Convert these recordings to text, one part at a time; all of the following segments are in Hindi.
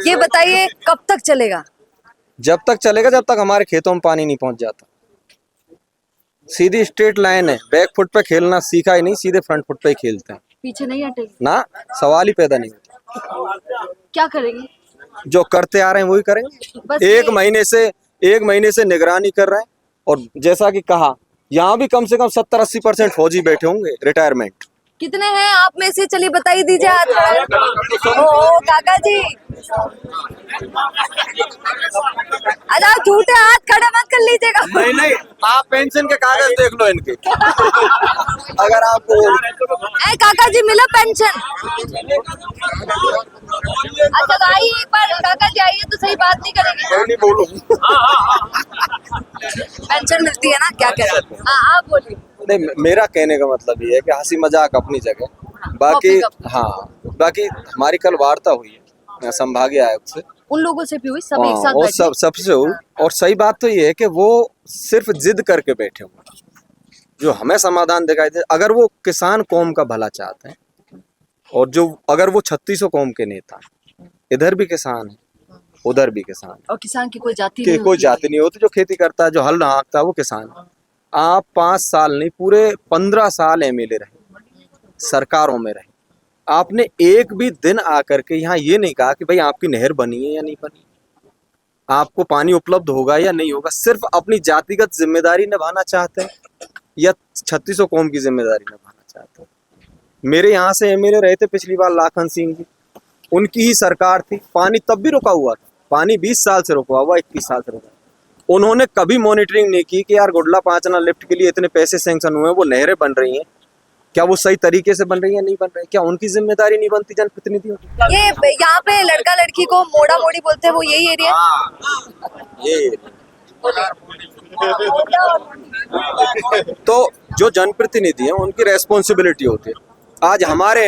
ये बताइए कब तक चलेगा? जब तक चलेगा जब तक हमारे खेतों में पानी नहीं पहुंच जाता। सीधी स्ट्रेट लाइन है, बैक फुट पे खेलना सीखा ही नहीं, सीधे फ्रंट फुट पे ही खेलते हैं पीछे नहीं हटेगी ना, सवाल ही पैदा नहीं होता। क्या करेंगे? जो करते आ रहे हैं वही करेंगे। बस एक महीने से निगरानी कर रहे हैं, और जैसा कि कहा यहाँ भी कम से कम 70-80% फौजी बैठे होंगे रिटायरमेंट। कितने हैं आप में से? चलिए बताइए, दीजिए हाथ खड़ा। ओ काका जी, अच्छा झूठे हाथ खड़े मत कर लीजिएगा। नहीं, आप पेंशन के कागज देख लो इनके। अगर आपको ए काका जी मिला पेंशन? अच्छा तो आइए एक बार, काका जी आइए तो सही, बात नहीं करेंगे? कोई नहीं बोलूं। पेंशन मिलती है ना, क्या करें? हाँ आप बोलिए। नहीं, मेरा कहने का मतलब ये है कि हंसी मजाक अपनी जगह, बाकी बाकी हमारी कल वार्ता हुई है संभागीय आयुक्त से, उन लोगों से भी हुई, सब एक साथ और बैठे? सबसे हुई। और सही बात तो ये है कि वो सिर्फ जिद करके बैठे हुए, जो हमें समाधान दिखाई दे। अगर वो किसान कौम का भला चाहते हैं, और जो अगर वो 3600 कौम के नेता, इधर भी किसान है उधर भी किसान है, और किसान की कोई जाति कि नहीं कोई होती? जाति नहीं होती, जो खेती करता है, जो हल हाँकता है वो किसान है। आप 5 साल नहीं, पूरे 15 साल एमएलए रहे, सरकारों में रहे, आपने एक भी दिन आकर के यहाँ ये नहीं कहा कि भाई आपकी नहर बनी है या नहीं बनी, आपको पानी उपलब्ध होगा या नहीं होगा। सिर्फ अपनी जातिगत जिम्मेदारी निभाना चाहते हैं या 3600 कौम की जिम्मेदारी निभाना चाहते हैं। मेरे यहाँ से एमएलए रहे थे पिछली बार लाखन सिंह जी, उनकी ही सरकार थी, पानी तब भी रुका हुआ था, पानी 20 साल से रुका हुआ, 21 साल से रुका। उन्होंने कभी मॉनिटरिंग नहीं की कि यार गुडला पांचना लिफ्ट के लिए इतने पैसे सैंक्शन हुए हैं, वो नहरें बन रही हैं, क्या वो सही तरीके से बन रही है नहीं बन रही, क्या उनकी जिम्मेदारी नहीं बनती जनप्रतिनिधियों की? ये यहाँ पे लड़का लड़की को मोड़ा मोड़ी बोलते हैं, वो यही एरिया है? ये तो जो जनप्रतिनिधि है उनकी रेस्पॉन्सिबिलिटी होती है। आज हमारे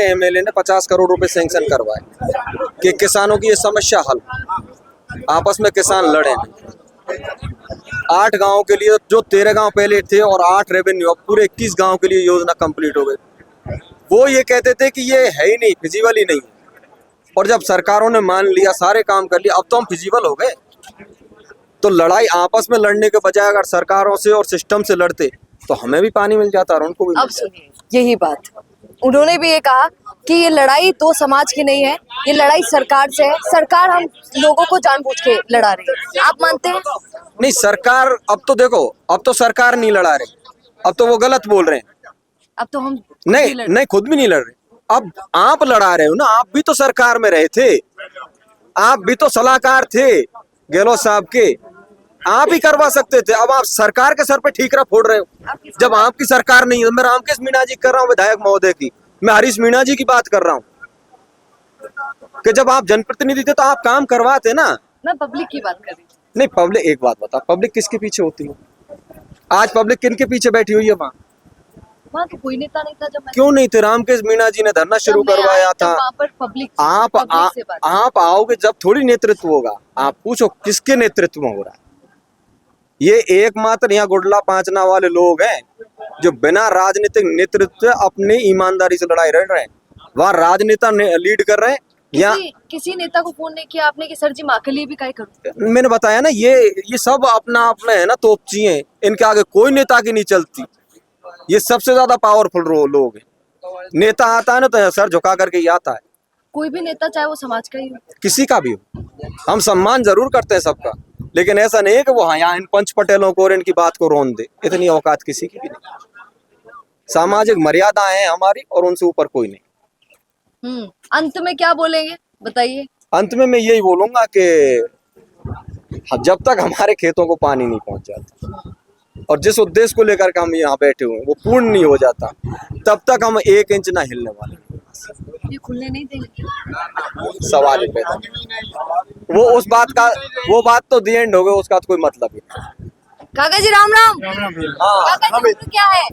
एमएलए ने 50 करोड़ रुपए सैंक्शन करवाए कि किसानों की ये समस्या हल, आपस में किसान लड़े नहीं। 8 गांव के लिए, जो 13 गांव पहले थे और 8 रेवेन्यू, अब पूरे 21 गांव के लिए योजना कंप्लीट हो गई। वो ये कहते थे कि ये है ही नहीं, फिजिबल ही नहीं, और जब सरकारों ने मान लिया, सारे काम कर लिया, अब तो हम फिजिबल हो गए। तो लड़ाई आपस में लड़ने के बजाय अगर सरकारों से और सिस्टम से लड़ते तो हमें भी पानी मिल जाता और उनको भी। अब सुनिए यही बात, उन्होंने भी ये कहा कि ये लड़ाई दो समाज की नहीं है, ये लड़ाई सरकार से है, सरकार हम लोगों को जानबूझ के लड़ा रही है। आप मानते हैं? नहीं, सरकार अब तो देखो, अब तो सरकार नहीं लड़ा रही, अब तो वो गलत बोल रहे हैं। अब तो हम नहीं, खुद भी नहीं लड़ रहे, अब आप लड़ा रहे हो ना। आप भी तो सरकार में रहे थे, आप भी तो सलाहकार थे गहलोत साहब के, आप ही करवा सकते थे। अब आप सरकार के सर पे ठीकरा फोड़ रहे हो, जब आपकी सरकार नहीं है। मैं रामकेश मीणा जी कर रहा हूँ, विधायक महोदय की, मैं हरीश मीणा जी की बात कर रहा हूँ कि जब आप जनप्रतिनिधि थे तो आप काम करवाते ना। मैं पब्लिक की बात कर रही हूँ। नहीं, पब्लिक, एक बात बता, पब्लिक किसके पीछे होती है? आज पब्लिक किन के पीछे बैठी हुई है वहाँ तो कोई नेता नहीं था जब मैं... क्यों नहीं थे? रामकेश मीणा जी ने धरना शुरू करवाया था। आप आओगे जब थोड़ी नेतृत्व होगा। आप पूछो किसके नेतृत्व में हो रहा है? ये एकमात्र यहाँ गुडला पांचना वाले लोग हैं जो बिना राजनीतिक नेतृत्व अपनी ईमानदारी से लड़ाई लड़ रहे हैं। वहाँ राजनेता लीड कर रहे हैं। किसी नेता को फोन नहीं किया आपने कि सर जी माँ के लिए भी क्या करूं? मैंने बताया ना, ये सब अपना आप में है ना, तोपची हैं, इनके आगे कोई नेता की नहीं चलती। ये सबसे ज्यादा पावरफुल लोग हैं। नेता आता है ना तो सर झुका करके ही आता है। कोई भी नेता चाहे वो समाज का ही हो, किसी का भी हो, हम सम्मान जरूर करते हैं सबका, लेकिन ऐसा नहीं है कि वो यहाँ इन पंच पटेलों को और इनकी बात को रोन दे। इतनी औकात किसी की भी नहीं। सामाजिक मर्यादा है हमारी और उनसे ऊपर कोई नहीं। अंत में क्या बोलेंगे बताइए? अंत में मैं यही बोलूंगा कि जब तक हमारे खेतों को पानी नहीं पहुंच जाता और जिस उद्देश्य को लेकर के हम यहाँ बैठे हुए वो पूर्ण नहीं हो जाता, तब तक हम 1 इंच ना हिलने वाले। ये खुलने नहीं देंगे, सवाल ही पैदा। वो बात तो दी एंड हो गई, उसका तो कोई मतलब ही नहीं। काका जी राम राम। काका जी उम्र क्या है?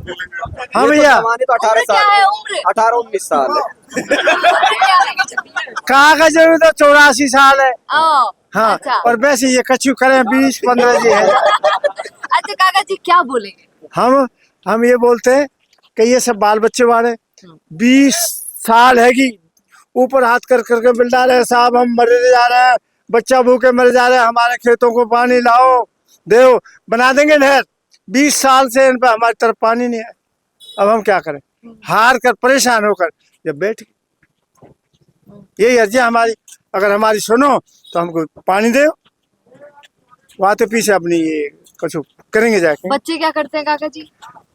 हाँ भैया, तो 18 साल, 18-19 साल है। काका जी तो 84 साल है। हाँ, अच्छा। और वैसे ये कछु करें 20-15 जी है। अच्छा काका जी क्या बोलेंगे? हम ये बोलते हैं कि ये सब बाल बच्चे वाले 20 साल है कि ऊपर हाथ कर करके बिल्डा रहे साहब, हम मरे जा रहे हैं, बच्चा भूखे मर जा रहे हैं, हमारे खेतों को पानी लाओ देओ, बना देंगे नहर। 20 साल से इन पर हमारी तरफ पानी नहीं है। अब हम क्या करें, हार कर परेशान होकर जब बैठ गए। यही अर्जी है हमारी, अगर हमारी सुनो तो हमको पानी दो, वहां तो पीछे अपनी ये कुछ करेंगे जाके। बच्चे क्या करते हैं काका जी?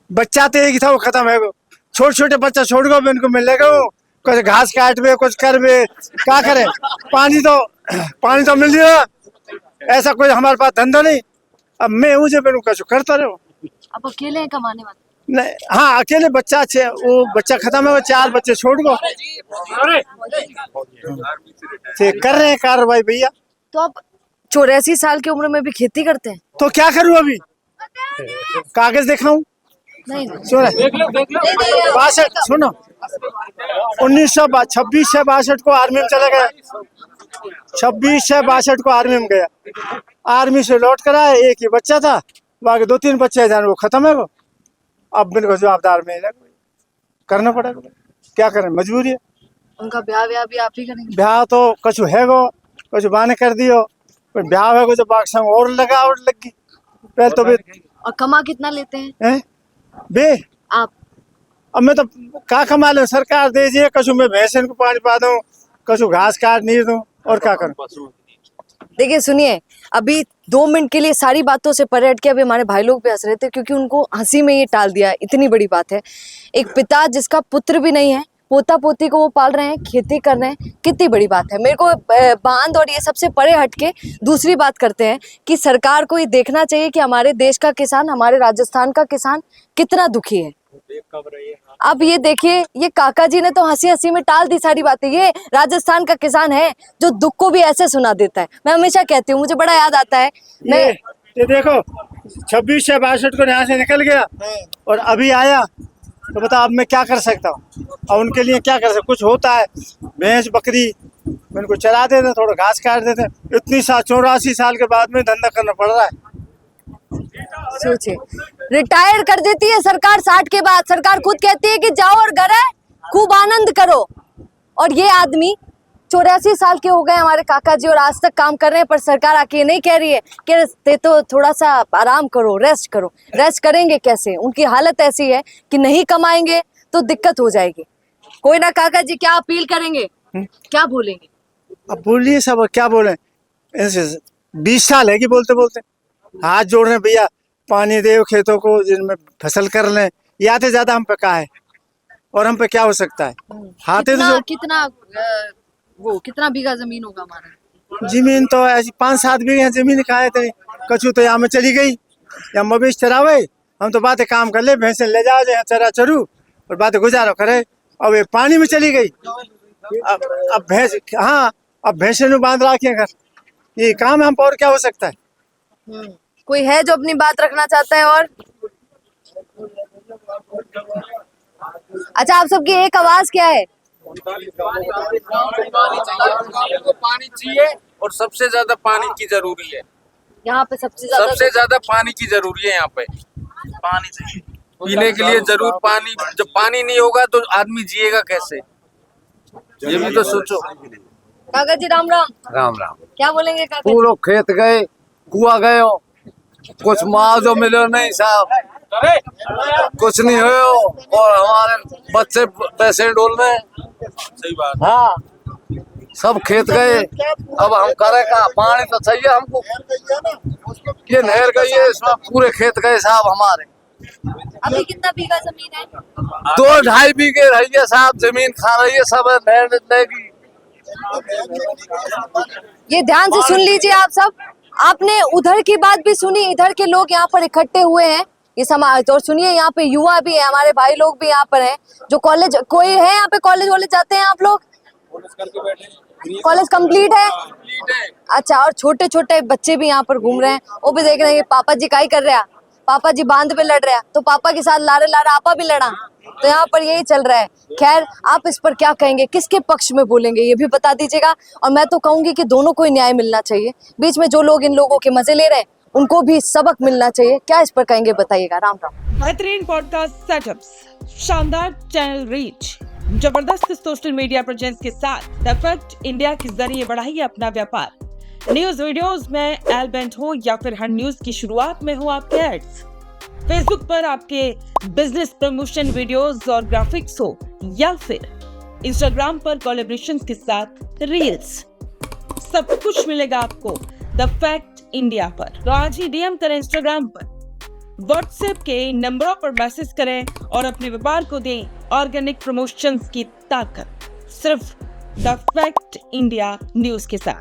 बच्चा तो एक ही था, वो खत्म है। वो छोटे छोटे बच्चा छोड़ गो, इनको मिलेगा वो कुछ घास काट बे, कुछ कर बे, क्या करे। पानी तो मिल रहा, ऐसा कोई हमारे पास धंधा नहीं। अब मैं हूँ जो मैंने कुछ करता रहो। आप अकेले हैं कमाने वाले? नहीं, हाँ अकेले बच्चा अच्छे, वो बच्चा खत्म है, वो 4 बच्चे छोड़ गो, कर रहे हैं कार्रवाई भैया। तो आप 84 साल की उम्र में भी खेती करते हैं? तो क्या करूँ अभी, कागज दिखाऊं? नहीं सुनो 62, सुनो 26 से 62 को आर्मी में चला गया, 26 से 62 को आर्मी में गया। आर्मी से लौट कर आया, एक ही बच्चा था, बाकी 2-3 बच्चे जान वो खत्म है। वो अब मेरे को जवाबदार में करना पड़ेगा, क्या करें, मजबूरी है। उनका ब्याह भी आप ही करेंगे? ब्याह तो कछु है गो, कुछ बाने कर दियो, पर ब्याह है गो जो बाग संग और लगी पहले तो। और कमा कितना लेते हैं बे आप? अब मैं तो क्या कमा लूं, सरकार दे दिए, कछु मैं भैंसन को पानी पा दूं, कछु घास काट नहीं दूं, और क्या करूं। देखिए सुनिए, अभी 2 मिनट के लिए सारी बातों से परे हट के अभी हमारे भाई लोग भी हंस रहे थे, क्योंकि उनको हंसी में ये टाल दिया। इतनी बड़ी बात है, एक पिता जिसका पुत्र भी नहीं है, पोता पोती को वो पाल रहे हैं, खेती कर रहे हैं, कितनी बड़ी बात है। मेरे को बांध और ये सबसे परे हटके दूसरी बात करते हैं कि सरकार को ये देखना चाहिए कि हमारे देश का किसान, हमारे राजस्थान का किसान कितना दुखी है। अब ये देखिए, ये काका जी ने तो हंसी हंसी में टाल दी सारी बातें। ये राजस्थान का किसान है जो दुख को भी ऐसे सुना देता है। मैं हमेशा कहती हूँ, मुझे बड़ा याद आता है, मैं ये देखो 26 से 62 को यहाँ से निकल गया और अभी आया, तो बता अब मैं क्या कर सकता हूँ। और उनके लिए क्या कर सकता, कुछ होता है, भैंस बकरी मैं उनको चला देते, थोड़ा घास काट देते। इतनी 84 साल के बाद में धंधा करना पड़ रहा है। सोचिए, रिटायर कर देती है सरकार 60 के बाद। सरकार खुद कहती है कि जाओ और घर है, खूब आनंद करो। और ये आदमी 84 साल के हो गए हमारे काका जी, और आज तक काम कर रहे हैं। पर सरकार आके नहीं कह रही है कि ते तो थोड़ा सा आराम करो, रेस्ट करो। रेस्ट करेंगे कैसे? उनकी हालत ऐसी है कि नहीं कमाएंगे तो दिक्कत हो जाएगी। कोई ना काका जी, क्या अपील करेंगे, क्या बोलेंगे? अब बोलिए सब, क्या बोले। 20 साल है कि बोलते बोलते हाथ जोड़ रहे हैं, भैया पानी दे खेतों को जिनमें फसल कर लें। या तो ज्यादा हम पे क्या है और हम पे क्या हो सकता है। हाथे तो कितना बीघा जमीन होगा हमारा? जमीन तो ऐसी 5-7 बीघे जमीन खाए थे, कछु तो यहाँ में चली गई, या मवेश चरावे। हम तो बातें काम कर ले, भैंसे ले जाओ जो चरा चरू और बातें गुजारो करे। अब ये पानी में चली गई, अब भैंस, हाँ अब भैंसे ने बांध रखे घर, ये काम है हम, और क्या हो सकता है। कोई है जो अपनी बात रखना चाहता है? और अच्छा, आप सबकी एक आवाज क्या है? पानी चाहिए और सबसे ज्यादा पानी की जरूरी है। यहाँ पे सबसे ज्यादा पानी की जरूरी है। यहाँ पे पानी चाहिए पीने के लिए, जरूर पानी। जब पानी नहीं होगा तो आदमी जिएगा कैसे, ये भी तो सोचो। काका जी राम राम। राम राम। क्या बोलेंगे काका? पूरे खेत गए, कुआ गए हो, कुछ मुआवजा मिलो नहीं साहब, कुछ नहीं हो, और हमारे बच्चे पैसे डोल में। सही बात। हाँ, सब खेत गए, अब हम करे का, पानी तो चाहिए हमको। ये नहर गई है, इसमें पूरे खेत गए साहब हमारे। अभी कितना बीघा जमीन है? 2-2.5 बीघे रही है साहब, जमीन खा रही है सब, नहर लेगी। ये ध्यान से सुन लीजिए आप सब। आपने उधर की बात भी सुनी, इधर के लोग यहाँ पर इकट्ठे हुए हैं, ये समाज। और सुनिए, यहाँ पे युवा भी है, हमारे भाई लोग भी यहाँ पर हैं जो कॉलेज, कोई है यहाँ पे कॉलेज वॉलेज जाते हैं आप लोग? कॉलेज कंप्लीट है? अच्छा, और छोटे छोटे बच्चे भी यहाँ पर घूम रहे हैं, वो भी देख रहे हैं पापा जी का ही कर रहे हैं, पापा जी बांध पे लड़ रहे हैं, तो पापा के साथ लारे लारे आपा भी लड़ा। तो यहाँ पर यही चल रहा है। खैर, आप इस पर क्या कहेंगे, किसके पक्ष में बोलेंगे, ये भी बता दीजिएगा। और मैं तो कहूंगी कि दोनों को ही न्याय मिलना चाहिए। बीच में जो लोग इन लोगों के मजे ले रहे हैं, उनको भी सबक मिलना चाहिए। क्या इस पर कहेंगे, बताइएगा। राम राम। बेहतरीन पॉडकास्ट सेटअप्स, शानदार चैनल रीच, जबरदस्त सोशल मीडिया प्रेजेंस के साथ द फैक्ट इंडिया के जरिए बढ़ाइए अपना व्यापार। न्यूज वीडियोस में एलबेंट हो या फिर हर न्यूज की शुरुआत में हो आपके एड्स। फेसबुक पर आपके बिजनेस प्रमोशन वीडियोस और ग्राफिक्स हो या फिर इंस्टाग्राम पर कोलैबोरेशन के साथ रील्स, सब कुछ मिलेगा आपको द फैक्ट इंडिया पर। तो आज ही डीएम करें इंस्टाग्राम पर, व्हाट्सएप के नंबरों पर मैसेज करें और अपने व्यापार को दें ऑर्गेनिक प्रमोशंस की ताकत, सिर्फ द फैक्ट इंडिया न्यूज के साथ।